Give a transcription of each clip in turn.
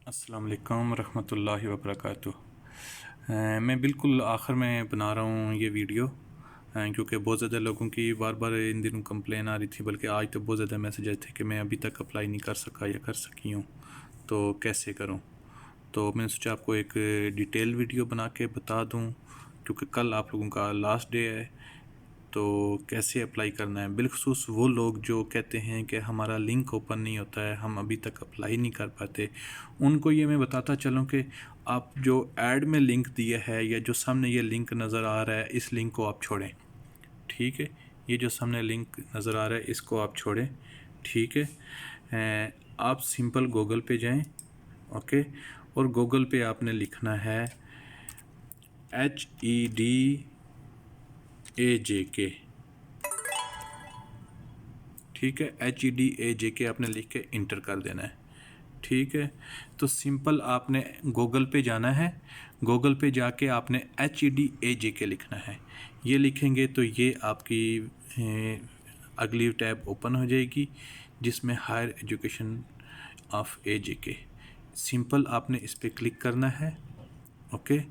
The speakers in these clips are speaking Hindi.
अस्सलाम वालेकुम रहमतुल्लाहि व बरकातुहू। मैं बिल्कुल आखिर में बना रहा हूँ ये वीडियो, क्योंकि बहुत ज़्यादा लोगों की बार बार इन दिनों कंप्लेन आ रही थी, बल्कि आज तो बहुत ज़्यादा मैसेजेस थे कि मैं अभी तक अप्लाई नहीं कर सका या कर सकी हूँ, तो कैसे करूँ। तो मैंने सोचा आपको एक डिटेल वीडियो बना के बता दूँ, क्योंकि कल आप लोगों का लास्ट डे है। तो कैसे अप्लाई करना है, बिलखुसूस वो लोग जो कहते हैं कि हमारा लिंक ओपन नहीं होता है, हम अभी तक अप्लाई नहीं कर पाते, उनको ये मैं बताता चलूँ कि आप जो ऐड में लिंक दिया है या जो सामने ये लिंक नज़र आ रहा है, इस लिंक को आप छोड़ें। ठीक है, ये जो सामने लिंक नज़र आ रहा है इसको आप छोड़ें। ठीक है, आप सिंपल गूगल पे जाएं। ओके, और गूगल पे आपने लिखना है HEDAJK। ठीक है, HEDAJK आपने लिख के इंटर कर देना है। ठीक है, तो सिंपल आपने गूगल पे जाना है। गूगल पे जाके आपने HEDAJK लिखना है। ये लिखेंगे तो ये आपकी अगली टैब ओपन हो जाएगी, जिसमें higher education of AJK। Simple आपने इस पर क्लिक करना है। ओके,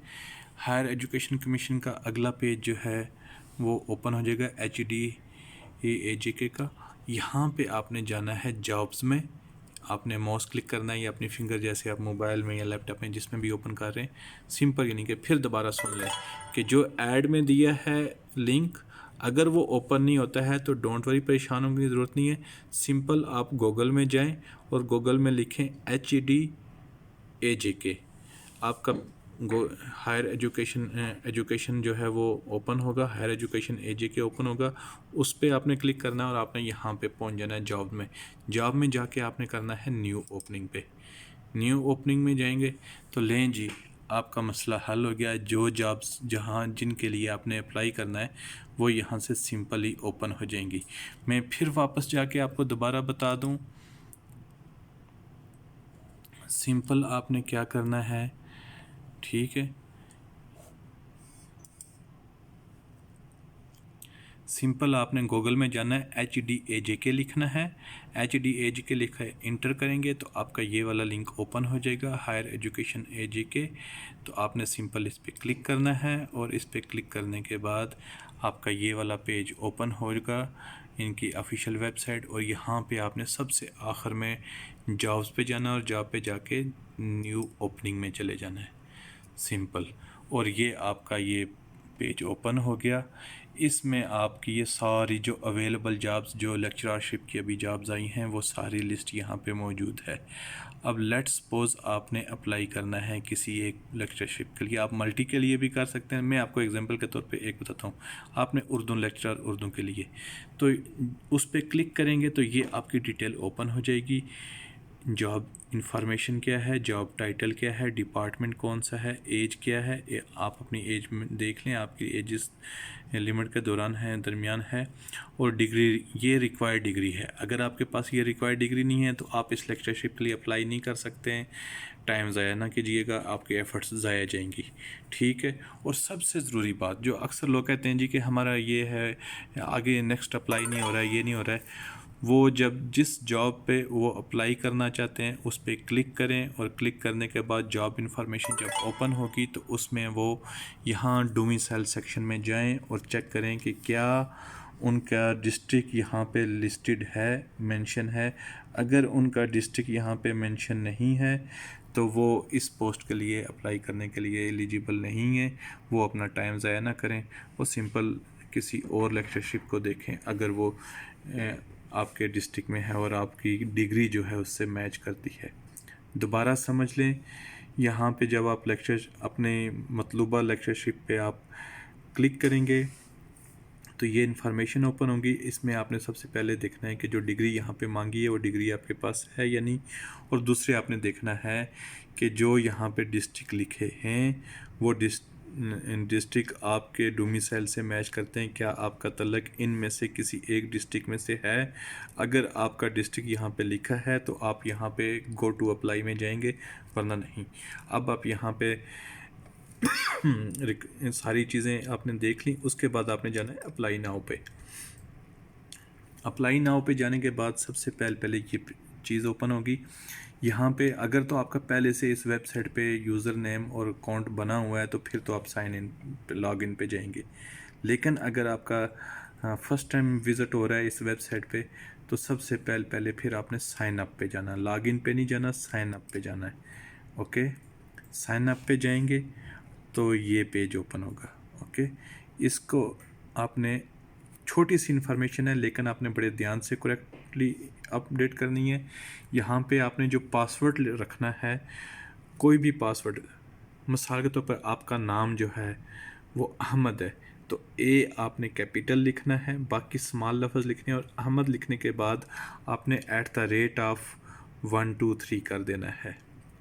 हायर एजुकेशन कमीशन का अगला पेज जो है वो ओपन हो जाएगा HEDAJK का। यहाँ पे आपने जाना है जॉब्स में, आपने माउस क्लिक करना है या अपनी फिंगर जैसे आप मोबाइल में या लैपटॉप में जिसमें भी ओपन कर रहे हैं, सिंपल यानी कि फिर दोबारा सुन लें कि जो ऐड में दिया है लिंक, अगर वो ओपन नहीं होता है तो डोंट वरी, परेशान होने की ज़रूरत नहीं है। सिंपल आप गूगल में जाएं और गूगल में लिखें HEDAJK, आपका हायर एजुकेशन जो है वो ओपन होगा, हायर एजुकेशन AJK ओपन होगा। उस पर आपने क्लिक करना है और आपने यहाँ पे पहुँच जाना है जॉब में। जॉब में जाके आपने करना है न्यू ओपनिंग पे। न्यू ओपनिंग में जाएंगे तो लें जी, आपका मसला हल हो गया। जो जॉब्स जहाँ जिनके लिए आपने अप्लाई करना है वो यहाँ से सिंपली ओपन हो जाएंगी। मैं फिर वापस जाके आपको दोबारा बता दूँ, सिंपल आपने क्या करना है। ठीक है, सिंपल आपने गूगल में जाना है, HEDAJK लिखना है। HEDAJK लिखा है, इंटर करेंगे तो आपका ये वाला लिंक ओपन हो जाएगा, हायर एजुकेशन AJK। तो आपने सिंपल इस पर क्लिक करना है और इस पर क्लिक करने के बाद आपका ये वाला पेज ओपन होगा, इनकी ऑफिशियल वेबसाइट। और यहाँ पे आपने सबसे आखिर में जॉब्स पे जाना और जॉब पे जाके न्यू ओपनिंग में चले जाना है, सिंपल। और ये आपका ये पेज ओपन हो गया। इसमें आपकी ये सारी जो अवेलेबल जॉब्स, जो लेक्चरशिप की अभी जॉब्स आई हैं, वो सारी लिस्ट यहाँ पे मौजूद है। अब लेट्स सपोज आपने अप्लाई करना है किसी एक लेक्चरशिप के लिए, आप मल्टी के लिए भी कर सकते हैं। मैं आपको एग्जांपल के तौर पे एक बताता हूँ, आपने उर्दू लेक्चरर उर्दू के लिए, तो उस पर क्लिक करेंगे तो ये आपकी डिटेल ओपन हो जाएगी। जॉब इंफॉर्मेशन क्या है, जॉब टाइटल क्या है, डिपार्टमेंट कौन सा है, एज क्या है, आप अपनी एज में देख लें, आपकी एज इस लिमिट के दौरान है, दरमियान है। और डिग्री, ये रिक्वायर्ड डिग्री है। अगर आपके पास ये रिक्वायर्ड डिग्री नहीं है तो आप इस लेक्चरशिप के लिए अप्लाई नहीं कर सकते हैं। टाइम ज़ाया ना कीजिएगा, आपके एफ़र्ट्स ज़ाया जाएंगी। ठीक है, और सबसे ज़रूरी बात जो अक्सर लोग कहते हैं जी कि हमारा ये है, आगे नेक्स्ट अप्लाई नहीं हो रहा है, ये नहीं हो रहा है, वो जब जिस जॉब पे वो अप्लाई करना चाहते हैं उस पर क्लिक करें, और क्लिक करने के बाद जॉब इंफॉर्मेशन जब ओपन होगी तो उसमें वो यहाँ डोमिसाइल सेक्शन में जाएं और चेक करें कि क्या उनका डिस्ट्रिक्ट यहाँ पे लिस्टेड है, मेंशन है। अगर उनका डिस्ट्रिक्ट यहाँ पे मेंशन नहीं है तो वो इस पोस्ट के लिए अप्लाई करने के लिए एलिजिबल नहीं है। वो अपना टाइम ज़ाया ना करें, वो सिंपल किसी और लेक्चरशिप को देखें अगर वो आपके डिस्ट्रिक्ट में है और आपकी डिग्री जो है उससे मैच करती है। दोबारा समझ लें, यहाँ पे जब आप लेक्चर अपने मतलूबा लेक्चरशिप पे आप क्लिक करेंगे तो ये इन्फॉर्मेशन ओपन होगी। इसमें आपने सबसे पहले देखना है कि जो डिग्री यहाँ पे मांगी है वो डिग्री आपके पास है या नहीं। और दूसरे आपने देखना है कि जो यहाँ पे डिस्ट्रिक्ट लिखे हैं वो डिस्ट्रिक्ट आपके डोमिसाइल से मैच करते हैं, क्या आपका तल्लक इन में से किसी एक डिस्ट्रिक्ट में से है। अगर आपका डिस्ट्रिक्ट यहाँ पे लिखा है तो आप यहाँ पे गो टू अप्लाई में जाएंगे, वरना नहीं। अब आप यहाँ पे सारी चीज़ें आपने देख ली, उसके बाद आपने जाना है अप्लाई नाउ पे। अप्लाई नाउ पे जाने के बाद सबसे पहले ये चीज़ ओपन होगी। यहाँ पे अगर तो आपका पहले से इस वेबसाइट पे यूज़र नेम और अकाउंट बना हुआ है तो फिर तो आप साइन इन लॉग इन पे जाएंगे। लेकिन अगर आपका फर्स्ट टाइम विज़िट हो रहा है इस वेबसाइट पे तो सबसे पहले फिर आपने साइन अप पे जाना, लॉग इन पे नहीं जाना, साइन अप पे जाना है। ओके, साइन अप पे जाएंगे तो ये पेज ओपन होगा। ओके, इसको आपने, छोटी सी इन्फॉर्मेशन है लेकिन आपने बड़े ध्यान से करेक्टली अपडेट करनी है। यहाँ पे आपने जो पासवर्ड रखना है, कोई भी पासवर्ड, मिसाल के तौर पर आपका नाम जो है वो अहमद है तो ए आपने कैपिटल लिखना है, बाकी स्मॉल लफ्ज़ लिखने हैं, और अहमद लिखने के बाद आपने @123 कर देना है।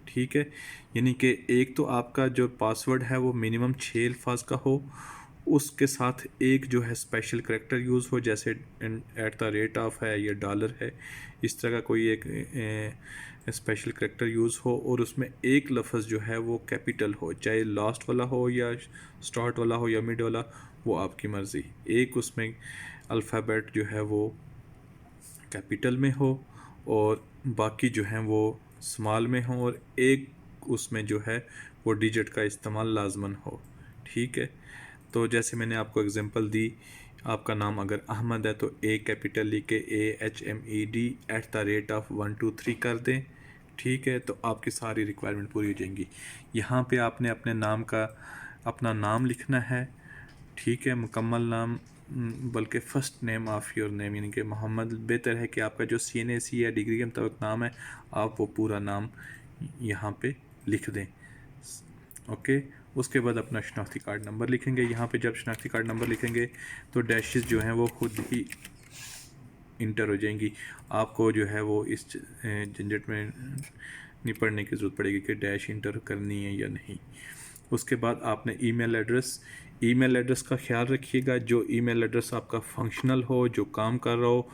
ठीक है, यानी कि एक तो आपका जो पासवर्ड है वो मिनिमम 6 अल्फाज का हो, उसके साथ एक जो है स्पेशल करैक्टर यूज़ हो, जैसे @ है या डॉलर है, इस तरह का कोई एक स्पेशल करैक्टर यूज़ हो, और उसमें एक लफ्ज़ जो है वो कैपिटल हो, चाहे लास्ट वाला हो या स्टार्ट वाला हो या मिड वाला, वो आपकी मर्ज़ी। एक उसमें अल्फ़ाबेट जो है वो कैपिटल में हो और बाकी जो हैं वो स्मॉल में हो, और एक उसमें जो है वो डिजिट का इस्तेमाल लाजमन हो। ठीक है, तो जैसे मैंने आपको एग्जांपल दी, आपका नाम अगर अहमद है तो ए कैपिटल लिख के AHMED @123 कर दें। ठीक है, तो आपकी सारी रिक्वायरमेंट पूरी हो जाएंगी। यहाँ पे आपने अपने नाम का अपना नाम लिखना है। ठीक है, मुकम्मल नाम, बल्कि first name of your name, यानी कि मोहम्मद। बेहतर है कि आपका जो CNAC या डिग्री के मुताबिक नाम है आप वो पूरा नाम यहाँ पे लिख दें। ओके, उसके बाद अपना शनाख्ती कार्ड नंबर लिखेंगे। यहाँ पे जब शनाख्ती कार्ड नंबर लिखेंगे तो डैशेस जो हैं वो खुद ही इंटर हो जाएंगी। आपको जो है वो इस झंझट में नहीं पड़ने की ज़रूरत पड़ेगी कि डैश इंटर करनी है या नहीं। उसके बाद आपने ईमेल एड्रेस का ख्याल रखिएगा, जो ईमेल एड्रेस आपका फंक्शनल हो, जो काम कर रहा हो।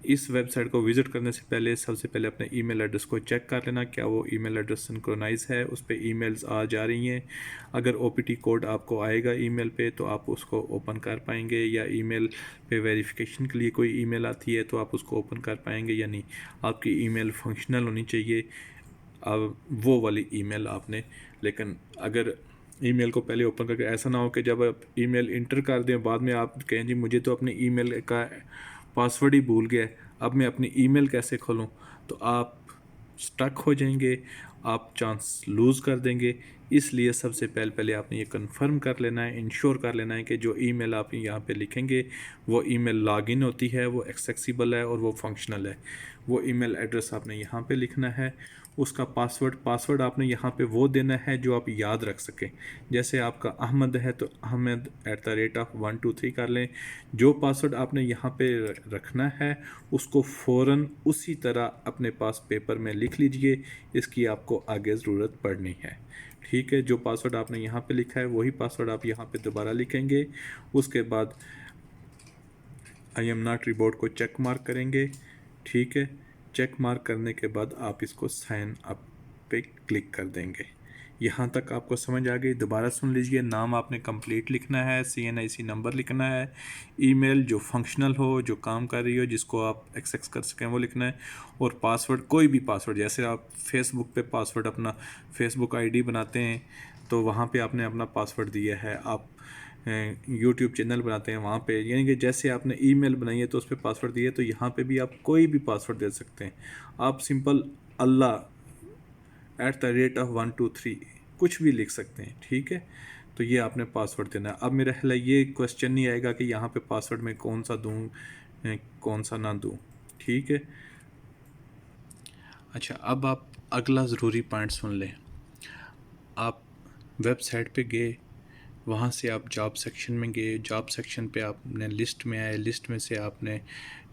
इस वेबसाइट को विज़िट करने से पहले सबसे पहले अपने ईमेल एड्रेस को चेक कर लेना, क्या वो ईमेल एड्रेस सिंक्रोनाइज है, उस पर ईमेल्स आ जा रही हैं। अगर OPT कोड आपको आएगा ईमेल पे तो आप उसको ओपन कर पाएंगे, या ईमेल पे वेरिफिकेशन के लिए कोई ईमेल आती है तो आप उसको ओपन कर पाएंगे या नहीं। आपकी ईमेल फंक्शनल होनी चाहिए, अब वो वाली ईमेल आपने। लेकिन अगर ईमेल को पहले ओपन करके, ऐसा ना हो कि जब आप ईमेल इंटर कर दें बाद में आप कहें जी मुझे तो अपने ईमेल का पासवर्ड ही भूल गया, अब मैं अपनी ईमेल कैसे खोलूं, तो आप स्टक हो जाएंगे, आप चांस लूज़ कर देंगे। इसलिए सबसे पहले आपने ये कंफर्म कर लेना है, इंश्योर कर लेना है कि जो ईमेल आप यहाँ पे लिखेंगे वो ईमेल लॉगिन होती है, वो एक्सेसिबल है और वो फंक्शनल है। वो ईमेल एड्रेस आपने यहाँ पे लिखना है। उसका पासवर्ड आपने यहाँ पे वो देना है जो आप याद रख सकें। जैसे आपका अहमद है तो अहमद @123 कर लें। जो पासवर्ड आपने यहाँ पे रखना है उसको फ़ौरन उसी तरह अपने पास पेपर में लिख लीजिए, इसकी आपको आगे ज़रूरत पड़नी है। ठीक है, जो पासवर्ड आपने यहाँ पे लिखा है वही पासवर्ड आप यहाँ पे दोबारा लिखेंगे। उसके बाद आई एम नॉट रिबोर्ड को चेक मार्क करेंगे। ठीक है, चेक मार्क करने के बाद आप इसको साइन अप पे क्लिक कर देंगे। यहाँ तक आपको समझ आ गई? दोबारा सुन लीजिए, नाम आपने कंप्लीट लिखना है, CNIC नंबर लिखना है, ईमेल जो फंक्शनल हो, जो काम कर रही हो, जिसको आप एक्सेस कर सकें वो लिखना है, और पासवर्ड कोई भी पासवर्ड, जैसे आप फेसबुक पे पासवर्ड अपना फेसबुक ID बनाते हैं तो वहाँ पे आपने अपना पासवर्ड दिया है, आप यूट्यूब चैनल बनाते हैं वहाँ पे, यानी कि जैसे आपने ईमेल बनाई है तो उस पर पासवर्ड दिया है, तो यहाँ पे भी आप कोई भी पासवर्ड दे सकते हैं। आप सिंपल अल्लाह @123 कुछ भी लिख सकते हैं। ठीक है, तो ये आपने पासवर्ड देना है। अब मेरा ख्याल है ये क्वेश्चन नहीं आएगा कि यहाँ पे पासवर्ड में कौन सा दूँ कौन सा ना दूँ। ठीक है, अच्छा, अब आप अगला ज़रूरी पॉइंट सुन लें। आप वेबसाइट पे गए, वहाँ से आप जॉब सेक्शन में गए, जॉब सेक्शन पे आपने लिस्ट में आए, लिस्ट में से आपने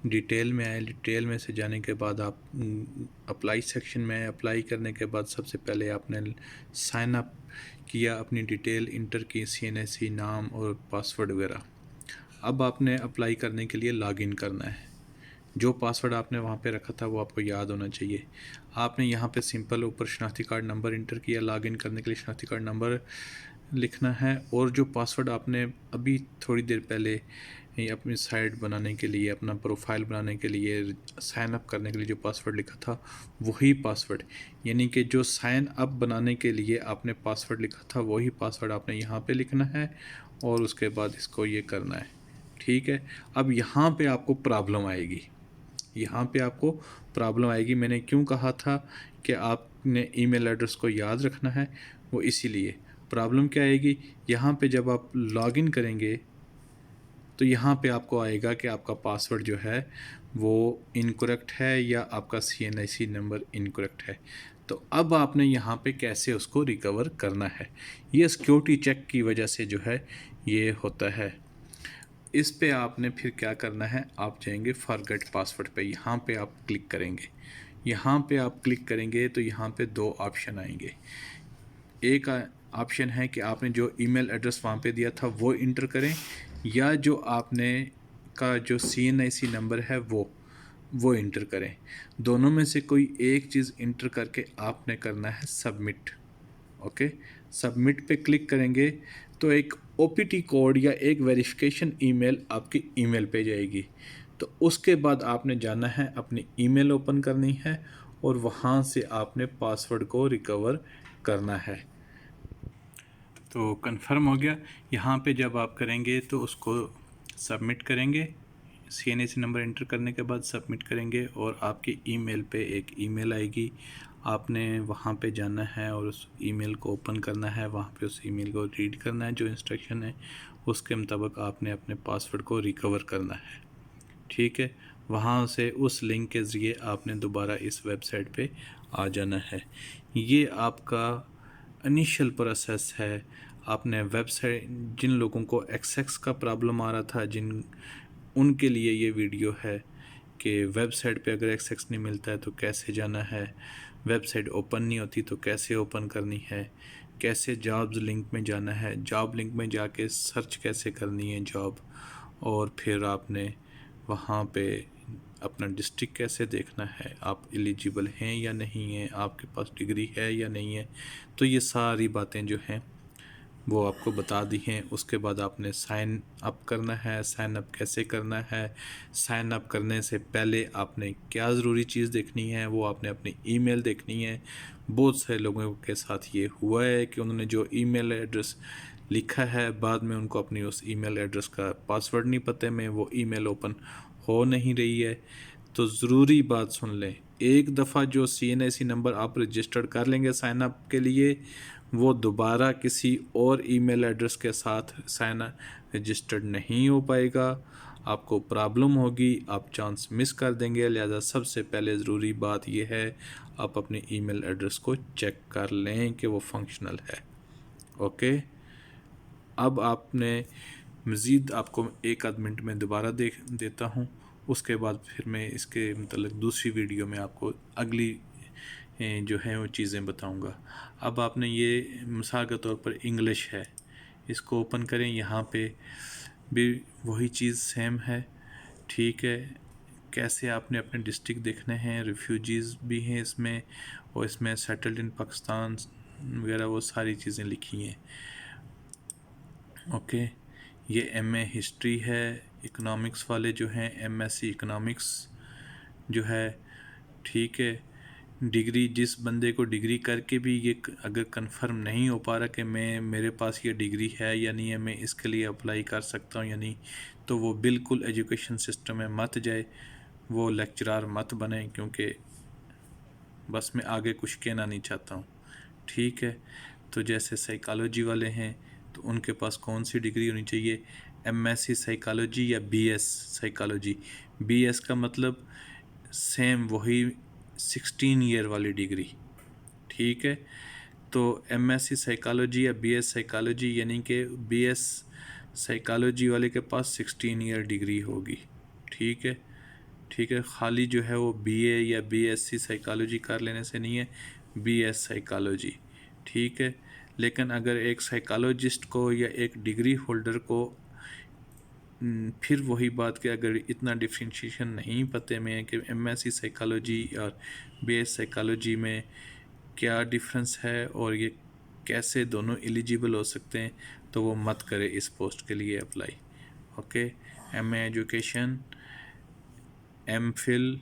डिटेल में आए, डिटेल में से जाने के बाद आप अप्लाई सेक्शन में आए। अप्लाई करने के बाद सबसे पहले आपने साइन अप किया, अपनी डिटेल इंटर की, CNAC नाम और पासवर्ड वगैरह। अब आपने अप्लाई करने के लिए लॉगिन करना है। जो पासवर्ड आपने वहाँ पे रखा था वो आपको याद होना चाहिए। आपने यहाँ पे सिंपल ऊपर शनाख्ती कार्ड नंबर इंटर किया, लॉगिन करने के लिए शनाख्ती कार्ड नंबर लिखना है, और जो पासवर्ड आपने अभी थोड़ी देर पहले ये अपनी साइट बनाने के लिए, अपना प्रोफाइल बनाने के लिए, साइन अप करने के लिए जो पासवर्ड लिखा था वही पासवर्ड, यानी कि जो साइन अप बनाने के लिए आपने पासवर्ड लिखा था वही पासवर्ड आपने यहाँ पे लिखना है और उसके बाद इसको ये करना है। ठीक है, अब यहाँ पे आपको प्रॉब्लम आएगी, यहाँ पे आपको प्रॉब्लम आएगी। मैंने क्यों कहा था कि आपने ईमेल एड्रेस को याद रखना है, वो इसीलिए। प्रॉब्लम क्या आएगी, यहाँ पे जब आप लॉगिन करेंगे तो यहाँ पे आपको आएगा कि आपका पासवर्ड जो है वो इनकरेक्ट है या आपका CNIC नंबर इनकरेक्ट है। तो अब आपने यहाँ पे कैसे उसको रिकवर करना है, ये सिक्योरिटी चेक की वजह से जो है ये होता है। इस पे आपने फिर क्या करना है, आप जाएंगे फॉरगेट पासवर्ड पे, यहाँ पे आप क्लिक करेंगे। यहाँ पे आप क्लिक करेंगे तो यहाँ पे दो ऑप्शन आएंगे। एक ऑप्शन है कि आपने जो ईमेल एड्रेस वहाँ पे दिया था वो इंटर करें, या जो आपने का जो CNIC नंबर है वो इंटर करें। दोनों में से कोई एक चीज़ इंटर करके आपने करना है सबमिट। ओके, सबमिट पे क्लिक करेंगे तो एक OPT कोड या एक वेरिफिकेशन ईमेल आपकी ईमेल पे जाएगी। तो उसके बाद आपने जाना है, अपनी ईमेल ओपन करनी है और वहाँ से आपने पासवर्ड को रिकवर करना है। तो कंफर्म हो गया। यहाँ पे जब आप करेंगे तो उसको सबमिट करेंगे, CNIC नंबर इंटर करने के बाद सबमिट करेंगे और आपकी ईमेल पे एक ईमेल आएगी। आपने वहाँ पे जाना है और उस ईमेल को ओपन करना है, वहाँ पे उस ईमेल को रीड करना है, जो इंस्ट्रक्शन है उसके मुताबिक आपने अपने पासवर्ड को रिकवर करना है। ठीक है, वहाँ से उस लिंक के ज़रिए आपने दोबारा इस वेबसाइट पे आ जाना है। ये आपका इनिशियल प्रोसेस है। आपने वेबसाइट, जिन लोगों को एक्सेस का प्रॉब्लम आ रहा था, उनके लिए ये वीडियो है कि वेबसाइट पे अगर एक्सेस नहीं मिलता है तो कैसे जाना है, वेबसाइट ओपन नहीं होती तो कैसे ओपन करनी है, कैसे जॉब्स लिंक में जाना है, जॉब लिंक में जाके सर्च कैसे करनी है जॉब, और फिर आपने वहाँ पे अपना डिस्ट्रिक्ट कैसे देखना है, आप एलिजिबल हैं या नहीं हैं, आपके पास डिग्री है या नहीं है। तो ये सारी बातें जो हैं वो आपको बता दी हैं। उसके बाद आपने साइन अप करना है। साइन अप कैसे करना है, साइन अप करने से पहले आपने क्या ज़रूरी चीज़ देखनी है, वो आपने अपनी ईमेल देखनी है। बहुत सारे लोगों के साथ ये हुआ है कि उन्होंने जो ईमेल एड्रेस लिखा है, बाद में उनको अपनी उस ईमेल एड्रेस का पासवर्ड नहीं पता में वो ईमेल ओपन हो नहीं रही है। तो ज़रूरी बात सुन लें, एक दफ़ा जो CNIC नंबर आप रजिस्टर्ड कर लेंगे साइन अप के लिए, वो दोबारा किसी और ईमेल एड्रेस के साथ साइन रजिस्टर्ड नहीं हो पाएगा। आपको प्रॉब्लम होगी, आप चांस मिस कर देंगे। लिहाजा सबसे पहले ज़रूरी बात यह है, आप अपने ईमेल एड्रेस को चेक कर लें कि वो फंक्शनल है। ओके, अब आपने मज़ीद आपको एक आध मिनट में दोबारा देता हूँ, उसके बाद फिर मैं इसके मतलब दूसरी वीडियो में आपको अगली जो है वो चीज़ें बताऊंगा। अब आपने ये मिसाल के तौर पर इंग्लिश है, इसको ओपन करें, यहाँ पे भी वही चीज़ सेम है। ठीक है, कैसे आपने अपने डिस्ट्रिक्ट देखने हैं, रिफ्यूजीज़ भी हैं इसमें, और इसमें सेटल्ड इन पाकिस्तान वगैरह वो सारी चीज़ें लिखी हैं। ओके, ये MA हिस्ट्री है। इकोनॉमिक्स वाले जो हैं MSc इकोनॉमिक्स जो है, ठीक है। डिग्री, जिस बंदे को डिग्री करके भी ये अगर कंफर्म नहीं हो पा रहा कि मेरे पास ये डिग्री है या नहीं है, मैं इसके लिए अप्लाई कर सकता हूँ या नहीं, तो वो बिल्कुल एजुकेशन सिस्टम में मत जाए, वो लेक्चरार मत बने, क्योंकि बस मैं आगे कुछ कहना नहीं चाहता हूँ। ठीक है, तो जैसे साइकोलॉजी वाले हैं तो उनके पास कौन सी डिग्री होनी चाहिए, MSc साइकोलॉजी या BS साइकोलॉजी। BS का मतलब सेम वही 16 ईयर वाली डिग्री। ठीक है, तो MSc साइकोलॉजी या BS साइकोलॉजी, यानी कि BS साइकोलॉजी वाले के पास 16 ईयर डिग्री होगी। ठीक है, ठीक है, खाली जो है वो BA या BSc साइकोलॉजी कर लेने से नहीं है, BS साइकोलॉजी। ठीक है, लेकिन अगर एक साइकोलॉजिस्ट को या एक डिग्री होल्डर को फिर वही बात कि अगर इतना डिफ्रेंशिएशन नहीं पते में है कि MSc साइकोलॉजी और BS साइकोलॉजी में क्या डिफरेंस है और ये कैसे दोनों एलिजिबल हो सकते हैं, तो वो मत करे इस पोस्ट के लिए apply. Okay, MA education, MPhil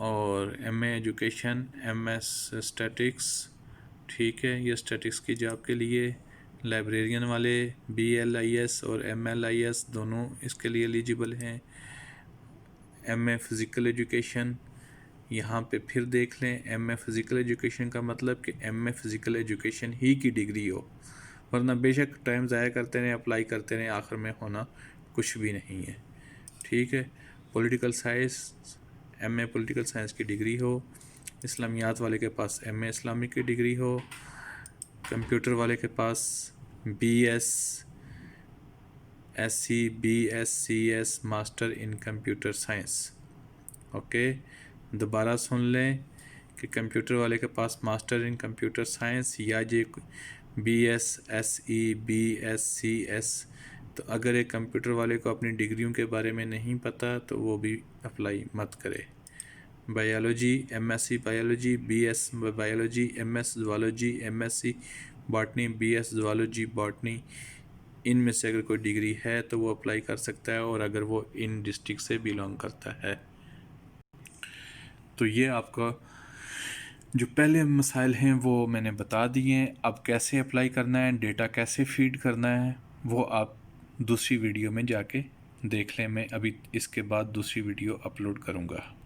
और MA एजुकेशन, MS स्टैटिक्स। ठीक है, ये स्टैटिक्स की जॉब के लिए। लाइब्रेरियन वाले BLIS और MLIS दोनों इसके लिए एलिजिबल हैं। MA फ़िज़िकल एजुकेशन, यहाँ पे फिर देख लें, MA फ़िज़िकल एजुकेशन का मतलब कि MA फ़िज़िकल एजुकेशन ही की डिग्री हो, वरना बेशक टाइम ज़ाया करते रहें, अप्लाई करते रहें, आखिर में होना कुछ भी नहीं है। ठीक है। Political science, MA political science की डिग्री हो। इस्लामियात वाले के पास MA इस्लामिक की डिग्री हो। कंप्यूटर वाले के पास BSc BScs master in computer science. Okay, दोबारा सुन लें कि कंप्यूटर वाले के पास मास्टर इन कंप्यूटर साइंस या BSSE BScs। तो अगर एक कंप्यूटर वाले को अपनी डिग्रियों के बारे में नहीं पता तो वो भी अप्लाई मत करे। Biology, MSc biology, BS biology, MS zoology, MSc botany, BS zoology botany, इनमें से अगर कोई डिग्री है तो वो अप्लाई कर सकता है, और अगर वो इन डिस्ट्रिक्ट से बिलोंग करता है। तो ये आपका जो पहले मसाइल हैं वो मैंने बता दिए हैं। अब कैसे अप्लाई करना है, डेटा कैसे फीड करना है, वो आप दूसरी वीडियो में जाके देख लें। मैं अभी इसके बाद दूसरी वीडियो अपलोड करूँगा।